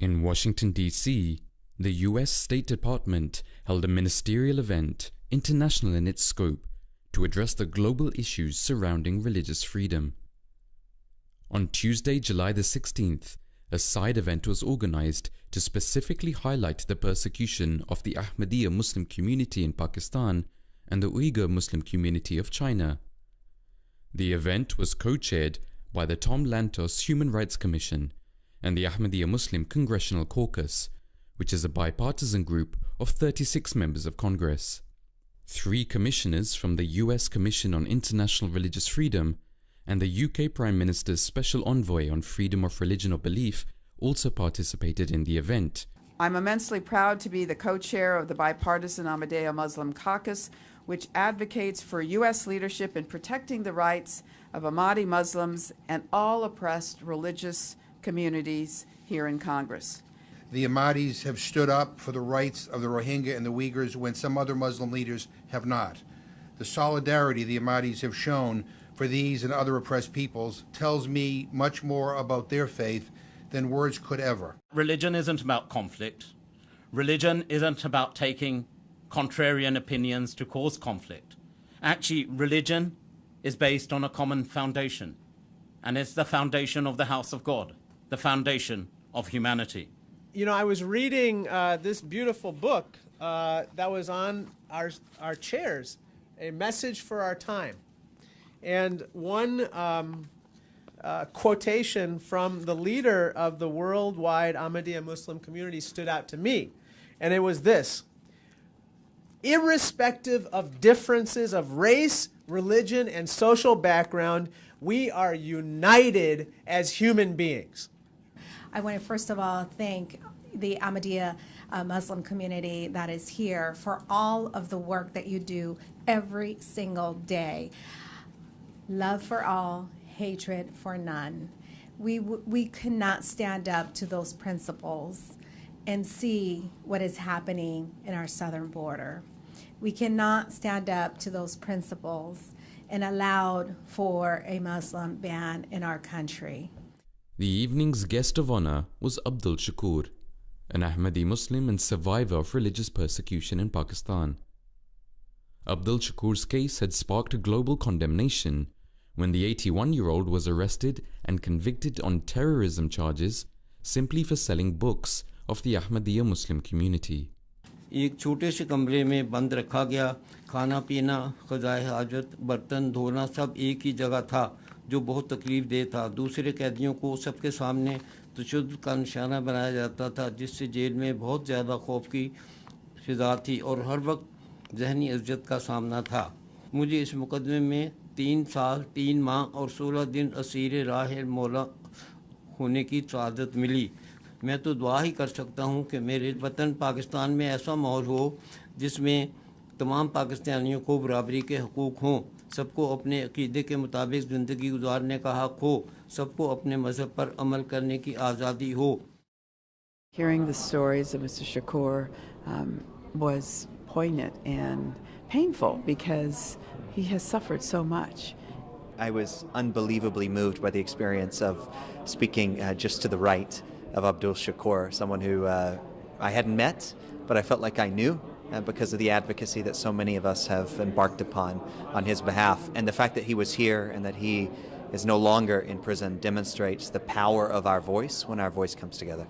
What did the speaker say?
In Washington, D.C., the U.S. State Department held a ministerial event, international in its scope, to address the global issues surrounding religious freedom. On Tuesday, July the 16th, a side event was organized to specifically highlight the persecution of the Ahmadiyya Muslim community in Pakistan and the Uyghur Muslim community of China. The event was co-chaired by the Tom Lantos Human Rights Commission and the Ahmadiyya Muslim Congressional Caucus, which is a bipartisan group of 36 members of Congress. 3 commissioners from the US Commission on International Religious Freedom and the UK Prime Minister's Special Envoy on Freedom of Religion or Belief also participated in the event. I'm immensely proud to be the co-chair of the bipartisan Ahmadiyya Muslim Caucus, which advocates for U.S. leadership in protecting the rights of Ahmadi Muslims and all oppressed religious communities here in Congress. The Ahmadis have stood up for the rights of the Rohingya and the Uyghurs when some other Muslim leaders have not. The solidarity the Ahmadis have shown for these and other oppressed peoples tells me much more about their faith than words could ever. Religion isn't about conflict. Religion isn't about taking contrarian opinions to cause conflict. Actually, religion is based on a common foundation, and it's the foundation of the house of God, the foundation of humanity. You know, I was reading this beautiful book that was on our chairs, A Message for Our Time. And one quotation from the leader of the worldwide Ahmadiyya Muslim community stood out to me. And it was this: irrespective of differences of race, religion, and social background, we are united as human beings. I want to first of all thank the Ahmadiyya Muslim community that is here for all of the work that you do every single day. Love for all, hatred for none. We cannot stand up to those principles and see what is happening in our southern border. We cannot stand up to those principles and allow for a Muslim ban in our country. The evening's guest of honor was Abdul Shakur, an Ahmadi Muslim and survivor of religious persecution in Pakistan. Abdul Shakur's case had sparked global condemnation when the 81-year-old was arrested and convicted on terrorism charges simply for selling books of the Ahmadiyya Muslim community. एक छोटे से कमरे में बंद रखा गया, खाना पीना, क़ज़ाए हाजत, बर्तन धोना सब एक ही जगह था, जो बहुत तकलीफ दे था। दूसरे कैदियों को सबके सामने तशद्दुद का निशाना बनाया जाता था, जिससे जेल में बहुत ज़्यादा खौफ की फ़िज़ा थी और हर वक्त ज़हनी अज़ियत का सामना था। मुझे इस मुकदमे में 3 साल 3 माह और 16 दिन असीर राह मौला होने की सआदत मिली। मैं तो दुआ ही कर सकता हूँ कि मेरे वतन पाकिस्तान में ऐसा माहौल हो जिसमें तमाम पाकिस्तानियों को बराबरी के हकूक़ हों, सबको अपने अक़ीदे के मुताबिक ज़िंदगी गुजारने का हक़ हो, सबको अपने मज़हब पर अमल करने की आज़ादी हो। Hearing the stories of Mr. Shakur was poignant and painful because he has suffered so much. I was unbelievably moved by the experience of speaking just to the right of Abdul Shakur, someone who I hadn't met, but I felt like I knew because of the advocacy that so many of us have embarked upon on his behalf. And the fact that he was here and that he is no longer in prison demonstrates the power of our voice when our voice comes together.